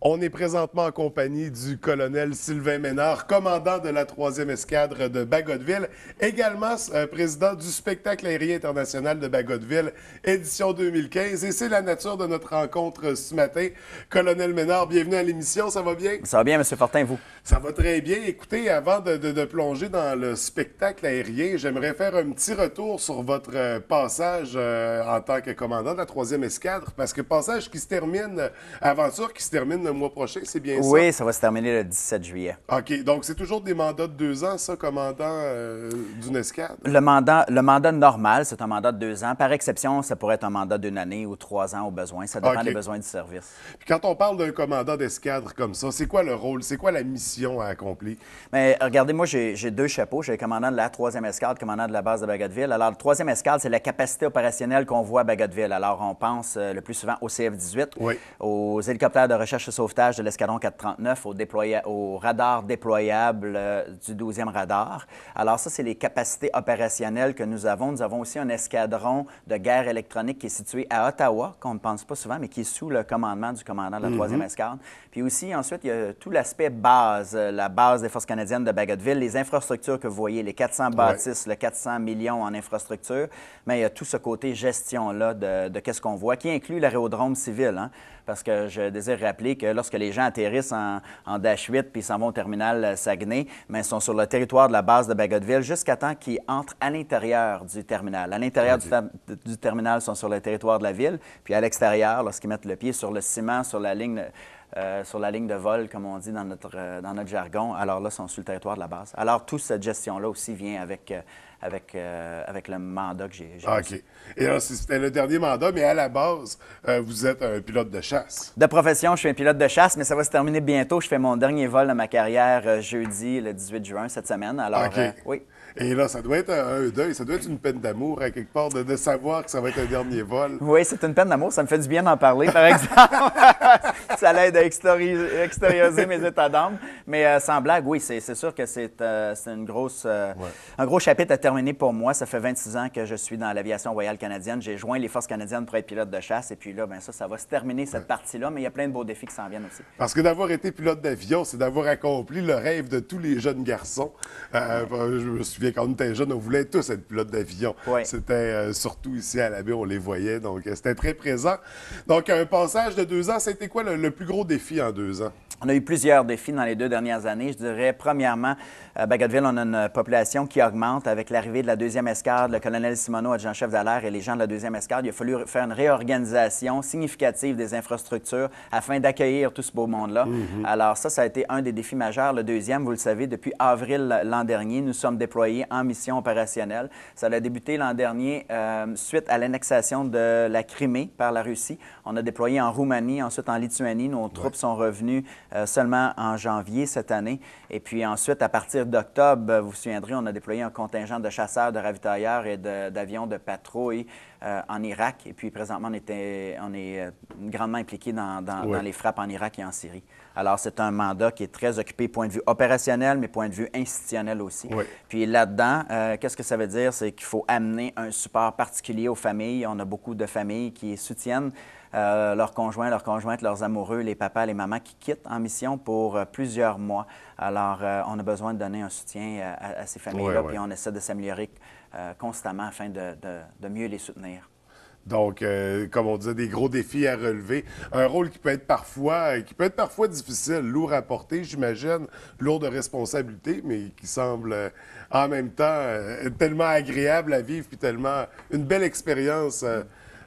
On est présentement en compagnie du colonel Sylvain Ménard, commandant de la 3e escadre de Bagotville, également président du spectacle aérien international de Bagotville, édition 2015. Et c'est la nature de notre rencontre ce matin. Colonel Ménard, bienvenue à l'émission, ça va bien? Ça va bien, M. Fortin, vous? Ça va très bien. Écoutez, avant de plonger dans le spectacle aérien, j'aimerais faire un petit retour sur votre passage en tant que commandant de la 3e escadre, parce que passage qui se termine, aventure qui se termine le mois prochain, c'est bien ça? Oui, ça va se terminer le 17 juillet. OK, donc c'est toujours des mandats de 2 ans, ça, commandant d'une escadre? Le mandat normal, c'est un mandat de 2 ans. Par exception, ça pourrait être un mandat d'1 année ou 3 ans au besoin. Ça dépend OK. des besoins du service. Puis quand on parle d'un commandant d'escadre comme ça, c'est quoi le rôle? C'est quoi la mission à accomplir? Mais regardez, moi, j'ai deux chapeaux. J'ai le commandant de la 3e escadre, commandant de la base de Bagotville. Alors, le 3e escadre, c'est la capacité opérationnelle qu'on voit à Bagotville. Alors, on pense le plus souvent au CF-18, Oui. aux hélicoptères de recherche et sauvetage de l'escadron 439, au radar déployable du 12e radar. Alors, ça, c'est les capacités opérationnelles que nous avons. Nous avons aussi un escadron de guerre électronique qui est situé à Ottawa, qu'on ne pense pas souvent, mais qui est sous le commandement du commandant de la 3e escadre. Puis aussi, ensuite, il y a tout l'aspect base, la base des Forces canadiennes de Bagotville, les infrastructures que vous voyez, les 400 bâtisses, le 400 millions en infrastructures, mais il y a tout ce côté gestion-là de qu'est-ce qu'on voit, qui inclut l'aérodrome civil, hein, parce que je désire rappeler que lorsque les gens atterrissent en Dash 8 puis s'en vont au terminal Saguenay, mais ils sont sur le territoire de la base de Bagotville jusqu'à temps qu'ils entrent à l'intérieur du terminal. À l'intérieur du terminal, ils sont sur le territoire de la ville, puis à l'extérieur, lorsqu'ils mettent le pied sur le ciment, sur la ligne de vol, comme on dit dans notre jargon, alors là, ils sont sur le territoire de la base. Alors, toute cette gestion-là aussi vient avec le mandat que j'ai reçu. OK. Et là, c'était le dernier mandat, mais à la base, vous êtes un pilote de chasse. De profession, je suis un pilote de chasse, mais ça va se terminer bientôt. Je fais mon dernier vol de ma carrière jeudi, le 18 juin, cette semaine. Alors, OK. oui. Et là, ça doit être un deuil, ça doit être une peine d'amour, à quelque part, de savoir que ça va être un dernier vol. Oui, c'est une peine d'amour. Ça me fait du bien d'en parler, par exemple. Ça l'aide à extérioriser mes états d'âme. Mais sans blague, oui, c'est sûr que c'est un gros chapitre à terminer pour moi. Ça fait 26 ans que je suis dans l'aviation royale canadienne. J'ai joint les Forces canadiennes pour être pilote de chasse. Et puis là, bien ça va se terminer, cette partie-là. Mais il y a plein de beaux défis qui s'en viennent aussi. Parce que d'avoir été pilote d'avion, c'est d'avoir accompli le rêve de tous les jeunes garçons. Je me souviens, quand on était jeunes, on voulait tous être pilote d'avion. Oui. C'était surtout ici à la baie, on les voyait, donc c'était très présent. Donc, un passage de 2 ans, c'était quoi le plus gros défi en 2 ans? On a eu plusieurs défis dans les 2 dernières années. Je dirais, premièrement, à Bagotville, on a une population qui augmente avec l'arrivée de la 2e escadre, le colonel Simoneau, adjudant-chef d'Alaire, et les gens de la 2e escadre. Il a fallu faire une réorganisation significative des infrastructures afin d'accueillir tout ce beau monde-là. Alors ça a été un des défis majeurs. Le deuxième, vous le savez, depuis avril l'an dernier, nous sommes déployés en mission opérationnelle. Ça a débuté l'an dernier suite à l'annexation de la Crimée par la Russie. On a déployé en Roumanie, ensuite en Lituanie. Nos troupes sont revenues seulement en janvier cette année. Et puis ensuite, à partir d'octobre, vous vous souviendrez, on a déployé un contingent de chasseurs, de ravitailleurs et d'avions de patrouille en Irak. Et puis présentement, on est grandement impliqués dans les frappes en Irak et en Syrie. Alors, c'est un mandat qui est très occupé, point de vue opérationnel, mais point de vue institutionnel aussi. Oui. Puis là-dedans, qu'est-ce que ça veut dire? C'est qu'il faut amener un support particulier aux familles. On a beaucoup de familles qui soutiennent leurs conjoints, leurs conjointes, leurs amoureux, les papas, les mamans qui quittent en mission pour plusieurs mois. Alors, on a besoin de donner un soutien à ces familles-là, puis on essaie de s'améliorer constamment afin de mieux les soutenir. Donc, comme on disait, des gros défis à relever. Un rôle qui peut être parfois difficile, lourd à porter, j'imagine, lourd de responsabilité, mais qui semble en même temps tellement agréable à vivre, puis tellement une belle expérience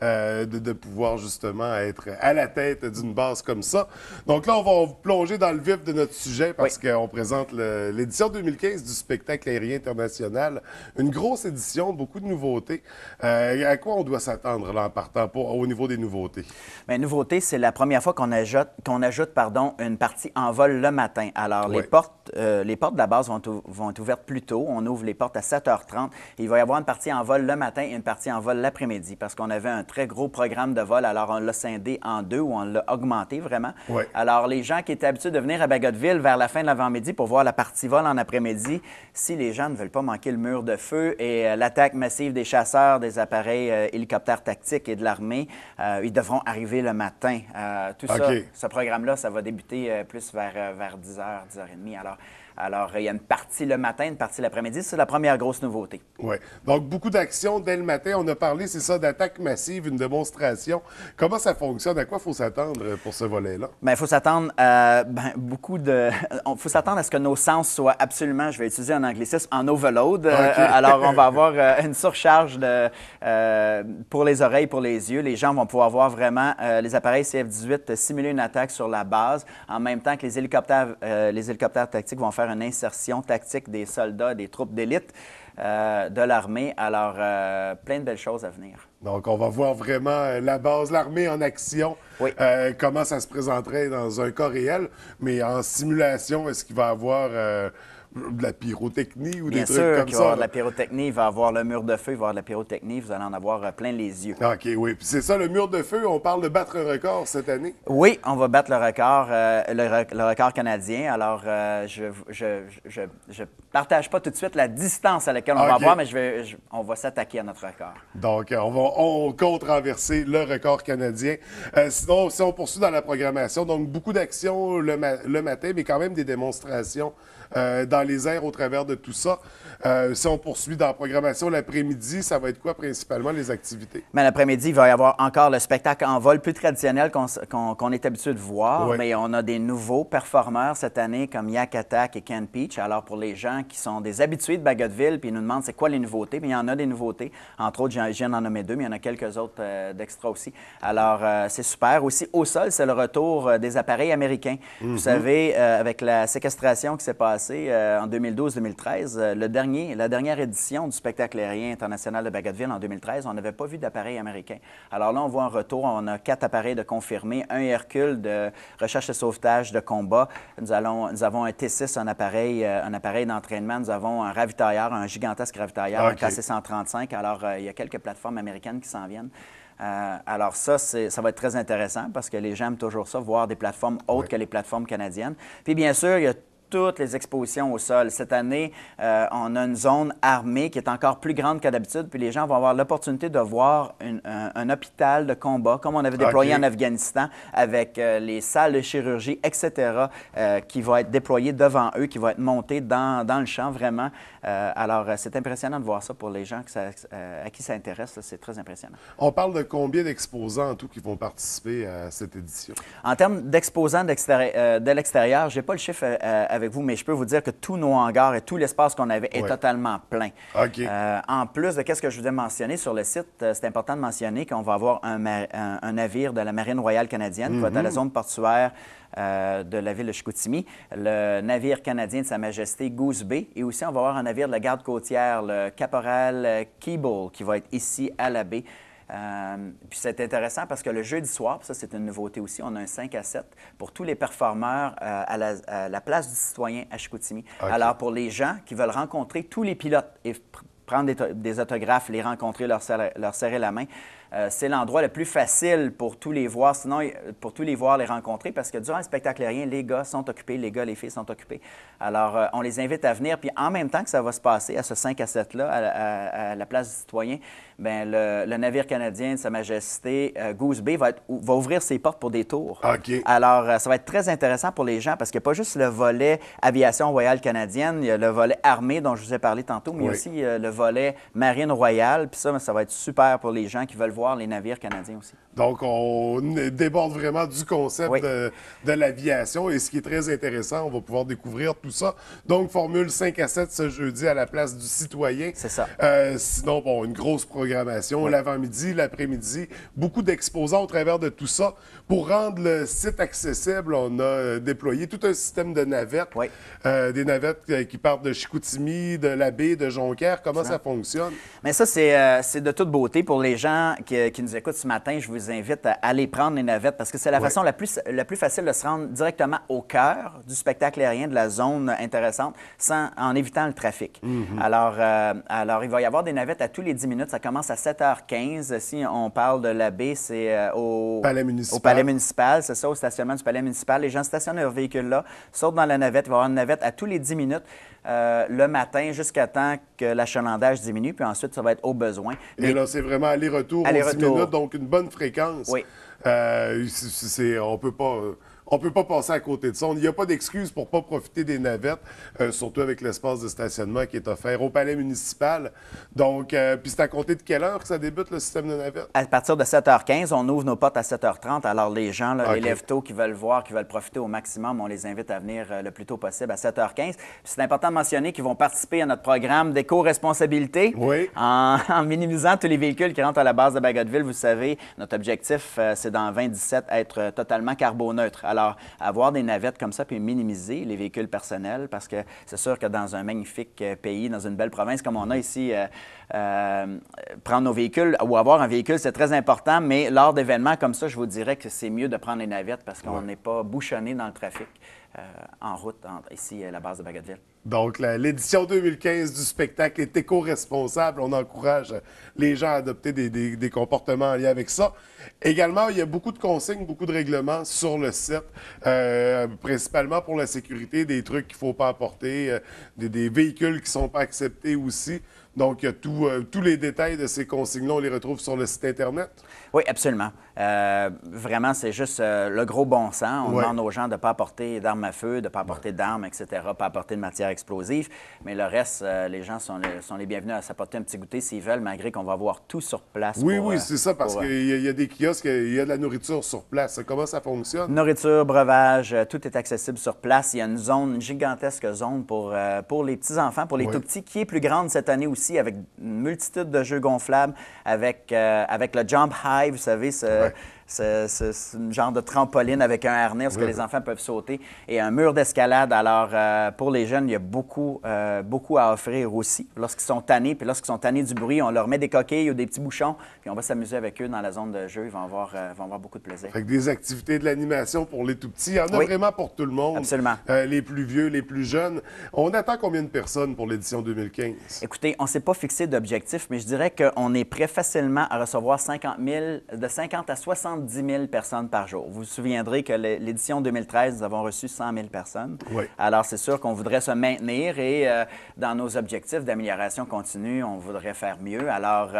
de pouvoir justement être à la tête d'une base comme ça. Donc là, on va plonger dans le vif de notre sujet parce qu'on présente l'édition 2015 du spectacle aérien international. Une grosse édition, beaucoup de nouveautés. À quoi on doit s'attendre là en partant au niveau des nouveautés? Bien, nouveauté, c'est la première fois qu'on ajoute une partie en vol le matin. Alors, Oui. les portes les portes de la base vont être ouvertes plus tôt. On ouvre les portes à 7h30. Il va y avoir une partie en vol le matin et une partie en vol l'après-midi parce qu'on avait un très gros programme de vol. Alors, on l'a scindé en deux ou on l'a augmenté vraiment. Oui. Alors, les gens qui étaient habitués de venir à Bagotville vers la fin de l'avant-midi pour voir la partie vol en après-midi, si les gens ne veulent pas manquer le mur de feu et l'attaque massive des chasseurs, des appareils hélicoptères tactiques et de l'armée, ils devront arriver le matin. Tout ça, ce programme-là, ça va débuter plus vers 10h, 10h30. Alors, il y a une partie le matin, une partie l'après-midi. C'est la première grosse nouveauté. Oui. Donc, beaucoup d'actions dès le matin. On a parlé, c'est ça, d'attaque massive, une démonstration. Comment ça fonctionne? À quoi il faut s'attendre pour ce volet-là? Bien, il faut s'attendre à Il faut s'attendre à ce que nos sens soient absolument, je vais utiliser un anglicisme, en overload. Alors, on va avoir une surcharge pour les oreilles, pour les yeux. Les gens vont pouvoir voir vraiment les appareils CF-18 simuler une attaque sur la base, en même temps que les hélicoptères tactiques vont faire une insertion tactique des soldats, des troupes d'élite de l'armée. Alors, plein de belles choses à venir. Donc, on va voir vraiment la base, l'armée en action, oui. Comment ça se présenterait dans un cas réel. Mais en simulation, est-ce qu'il va y avoir de la pyrotechnie ou des trucs comme ça? Bien sûr qu'il va y avoir de la pyrotechnie, il va y avoir le mur de feu, il va y avoir de la pyrotechnie, vous allez en avoir plein les yeux. OK, oui. Puis c'est ça, le mur de feu, on parle de battre un record cette année? Oui, on va battre le record canadien. Alors, je partage pas tout de suite la distance à laquelle on va avoir, mais on va s'attaquer à notre record. Donc, on compte renverser le record canadien. Sinon, si on poursuit dans la programmation, donc beaucoup d'actions le matin, mais quand même des démonstrations dans les airs au travers de tout ça. Si on poursuit dans la programmation l'après-midi, ça va être quoi principalement les activités? Mais l'après-midi, il va y avoir encore le spectacle en vol plus traditionnel qu'on est habitué de voir, mais on a des nouveaux performeurs cette année comme Yak Attack et Ken Peach. Alors pour les gens qui sont des habitués de Bagotville puis ils nous demandent c'est quoi les nouveautés, bien, il y en a des nouveautés. Entre autres, je viens d'en nommer deux, mais il y en a quelques autres d'extra aussi. Alors c'est super. Aussi, au sol, c'est le retour des appareils américains. Vous savez, avec la séquestration qui s'est passée en 2012-2013, la dernière édition du spectacle aérien international de Bagotville en 2013, on n'avait pas vu d'appareil américain. Alors là, on voit un retour. On a 4 appareils de confirmés, un Hercule de recherche et sauvetage de combat. Nous avons un T6, un appareil d'entraînement. Nous avons un ravitailleur, un gigantesque ravitailleur, un KC-135. Alors, il y a quelques plateformes américaines qui s'en viennent. Alors ça va être très intéressant parce que les gens aiment toujours ça, voir des plateformes autres que les plateformes canadiennes. Puis bien sûr, il y a toutes les expositions au sol. Cette année, on a une zone armée qui est encore plus grande que d'habitude, puis les gens vont avoir l'opportunité de voir un hôpital de combat, comme on avait déployé en Afghanistan, avec les salles de chirurgie, etc., qui vont être déployées devant eux, qui vont être montées dans le champ, vraiment. Alors, c'est impressionnant de voir ça pour les gens à qui ça intéresse. C'est très impressionnant. On parle de combien d'exposants en tout qui vont participer à cette édition? En termes d'exposants de l'extérieur, je n'ai pas le chiffre avec vous, mais je peux vous dire que tous nos hangars et tout l'espace qu'on avait est totalement plein. En plus de ce que je vous ai mentionné sur le site, c'est important de mentionner qu'on va avoir un navire de la Marine royale canadienne qui va être à la zone portuaire de la ville de Chicoutimi, le navire canadien de Sa Majesté Goose Bay, et aussi on va avoir un navire de la garde côtière, le Caporal Keeble, qui va être ici à la baie. Puis c'est intéressant parce que le jeudi soir, ça c'est une nouveauté aussi, on a un 5 à 7 pour tous les performeurs à la place du citoyen à Chicoutimi. Alors pour les gens qui veulent rencontrer tous les pilotes et prendre des autographes, les rencontrer, leur serrer la main, c'est l'endroit le plus facile pour tous les voir, sinon pour tous les voir, les rencontrer, parce que durant le spectacle aérien, les gars sont occupés, les gars, les filles sont occupés. Alors, on les invite à venir, puis en même temps que ça va se passer à ce 5 à 7-là, à la place du citoyen, bien, le navire canadien de Sa Majesté Goose Bay va ouvrir ses portes pour des tours. Alors, ça va être très intéressant pour les gens, parce qu'il n'y a pas juste le volet aviation royale canadienne, il y a le volet armée dont je vous ai parlé tantôt, mais il y a aussi le volet marine royale, puis ça va être super pour les gens qui veulent voir les navires canadiens aussi. Donc, on déborde vraiment du concept de l'aviation. Et ce qui est très intéressant, on va pouvoir découvrir tout ça. Donc, Formule 5 à 7 ce jeudi à la place du citoyen. C'est ça. Sinon, bon, une grosse programmation. L'avant-midi, l'après-midi, beaucoup d'exposants au travers de tout ça. Pour rendre le site accessible, on a déployé tout un système de navettes. Des navettes qui partent de Chicoutimi, de la baie, de Jonquière. Comment ça fonctionne? Mais ça, c'est de toute beauté pour les gens qui nous écoutent ce matin, je vous invite à aller prendre les navettes parce que c'est la façon la plus facile de se rendre directement au cœur du spectacle aérien, de la zone intéressante, en évitant le trafic. Alors, il va y avoir des navettes à tous les 10 minutes. Ça commence à 7h15. Si on parle de la baie, c'est au Palais municipal. C'est ça, au stationnement du Palais municipal. Les gens stationnent leur véhicule là, sautent dans la navette. Il va y avoir une navette à tous les 10 minutes. Le matin jusqu'à temps que l'achalandage diminue, puis ensuite, ça va être au besoin. Et là, c'est vraiment aller-retour aux 10 minutes, donc une bonne fréquence. Oui. On peut pas passer à côté de ça. Il n'y a pas d'excuse pour ne pas profiter des navettes, surtout avec l'espace de stationnement qui est offert au Palais municipal. Donc, puis c'est à compter de quelle heure que ça débute, le système de navettes? À partir de 7h15, on ouvre nos portes à 7h30. Alors, les gens, là, les lève-tôt qui veulent voir, qui veulent profiter au maximum, on les invite à venir le plus tôt possible à 7h15. Puis c'est important de mentionner qu'ils vont participer à notre programme d'éco-responsabilité en minimisant tous les véhicules qui rentrent à la base de Bagotville. Vous savez, notre objectif, c'est dans 2017 être totalement carboneutre. Alors, avoir des navettes comme ça puis minimiser les véhicules personnels parce que c'est sûr que dans un magnifique pays, dans une belle province comme on a ici, prendre nos véhicules ou avoir un véhicule, c'est très important, mais lors d'événements comme ça, je vous dirais que c'est mieux de prendre les navettes parce qu'on n'est pas bouchonné dans le trafic en route ici à la base de Bagotville. Donc, l'édition 2015 du spectacle est éco-responsable. On encourage les gens à adopter des comportements en lien avec ça. Également, il y a beaucoup de consignes, beaucoup de règlements sur le site, principalement pour la sécurité, des trucs qu'il ne faut pas apporter, des véhicules qui ne sont pas acceptés aussi. Donc, il y a tous les détails de ces consignes-là, on les retrouve sur le site Internet? Oui, absolument. Vraiment, c'est juste le gros bon sens. On demande aux gens de ne pas apporter d'armes à feu, de ne pas apporter d'armes, etc., pas apporter de matière explosive. Mais le reste, les gens sont les bienvenus à s'apporter un petit goûter s'ils veulent, malgré qu'on va avoir tout sur place. Oui, c'est ça, parce qu'il y a des kiosques, il y a de la nourriture sur place. Comment ça fonctionne? Nourriture, breuvage, tout est accessible sur place. Il y a une gigantesque zone pour les petits-enfants, pour les tout-petits, qui est plus grande cette année aussi, avec une multitude de jeux gonflables, avec le Jump High, vous savez, c'est un genre de trampoline avec un harnais où les enfants peuvent sauter et un mur d'escalade. Alors, pour les jeunes, il y a beaucoup à offrir aussi. Lorsqu'ils sont tannés, puis lorsqu'ils sont tannés du bruit, on leur met des coquilles ou des petits bouchons, puis on va s'amuser avec eux dans la zone de jeu. Ils vont avoir beaucoup de plaisir. Fait que des activités de l'animation pour les tout-petits. Il y en a vraiment pour tout le monde. Absolument. Les plus vieux, les plus jeunes. On attend combien de personnes pour l'édition 2015? Écoutez, on ne s'est pas fixé d'objectif, mais je dirais qu'on est prêt facilement à recevoir de 50 à 70 000 personnes par jour. Vous vous souviendrez que l'édition 2013, nous avons reçu 100 000 personnes. Oui. Alors, c'est sûr qu'on voudrait se maintenir et dans nos objectifs d'amélioration continue, on voudrait faire mieux. Alors,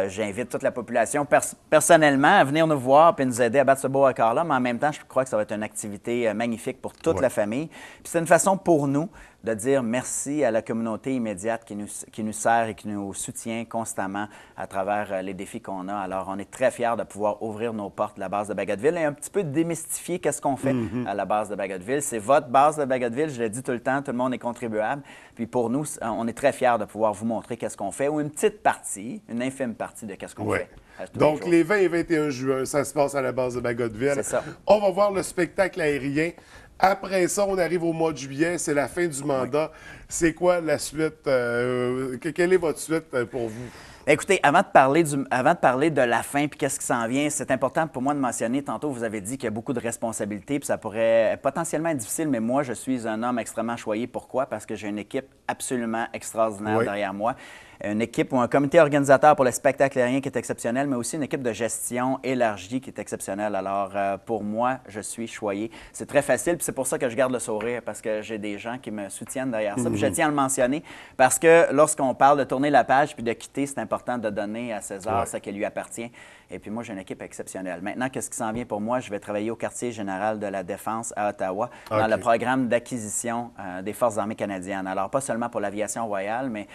j'invite toute la population personnellement à venir nous voir et nous aider à battre ce beau record-là, mais en même temps, je crois que ça va être une activité magnifique pour toute la famille. Puis c'est une façon pour nous de dire merci à la communauté immédiate qui nous sert et qui nous soutient constamment à travers les défis qu'on a. Alors, on est très fiers de pouvoir ouvrir nos portes à la base de Bagotville et un petit peu démystifier qu'est-ce qu'on fait à la base de Bagotville. C'est votre base de Bagotville, je le dis tout le temps, tout le monde est contribuable. Puis pour nous, on est très fiers de pouvoir vous montrer qu'est-ce qu'on fait ou une petite partie, une infime partie de qu'est-ce qu'on fait. Donc, les 20 et 21 juin, ça se passe à la base de Bagotville. C'est ça. On va voir le spectacle aérien. Après ça, on arrive au mois de juillet, c'est la fin du mandat. C'est quoi la suite? Quelle est votre suite pour vous? Écoutez, avant de parler de la fin puis qu'est-ce qui s'en vient, c'est important pour moi de mentionner, tantôt vous avez dit qu'il y a beaucoup de responsabilités puis ça pourrait potentiellement être difficile, mais moi, je suis un homme extrêmement choyé. Pourquoi? Parce que j'ai une équipe absolument extraordinaire derrière moi. Une équipe ou un comité organisateur pour le spectacle aérien qui est exceptionnel, mais aussi une équipe de gestion élargie qui est exceptionnelle. Alors, pour moi, je suis choyé. C'est très facile, puis c'est pour ça que je garde le sourire, parce que j'ai des gens qui me soutiennent derrière ça. Puis je tiens à le mentionner, parce que lorsqu'on parle de tourner la page puis de quitter, c'est important de donner à César ce qui lui appartient. Et puis moi, j'ai une équipe exceptionnelle. Maintenant, qu'est-ce qui s'en vient pour moi? Je vais travailler au quartier général de la Défense à Ottawa dans le programme d'acquisition des Forces armées canadiennes. Alors, pas seulement pour l'aviation royale, mais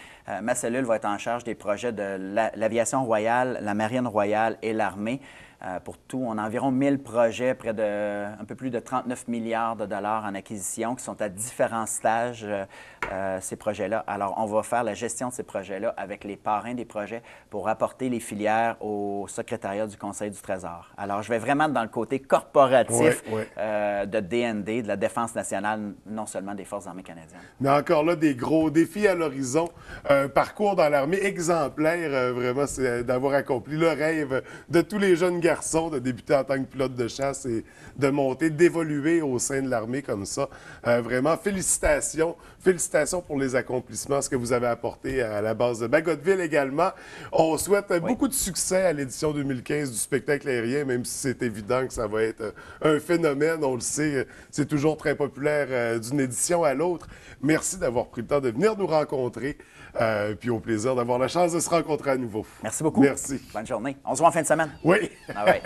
ma cellule va être en charge des projets de l'aviation royale, la marine royale et l'armée. pour tout. On a environ 1000 projets, un peu plus de 39 milliards de dollars en acquisition qui sont à différents stages, ces projets-là. Alors, on va faire la gestion de ces projets-là avec les parrains des projets pour apporter les filières au secrétariat du Conseil du Trésor. Alors, je vais vraiment dans le côté corporatif de DND, de la Défense nationale, non seulement des Forces armées canadiennes. Mais encore là, des gros défis à l'horizon. Un parcours dans l'armée exemplaire, vraiment, c'est d'avoir accompli le rêve de tous les jeunes garçons de débuter en tant que pilote de chasse et de monter, d'évoluer au sein de l'armée comme ça. Vraiment, félicitations. Félicitations pour les accomplissements, ce que vous avez apporté à la base de Bagotville également. On souhaite beaucoup de succès à l'édition 2015 du spectacle aérien, même si c'est évident que ça va être un phénomène. On le sait, c'est toujours très populaire d'une édition à l'autre. Merci d'avoir pris le temps de venir nous rencontrer. Puis au plaisir d'avoir la chance de se rencontrer à nouveau. Merci beaucoup. Merci. Bonne journée. On se voit en fin de semaine. Oui. Ah ouais.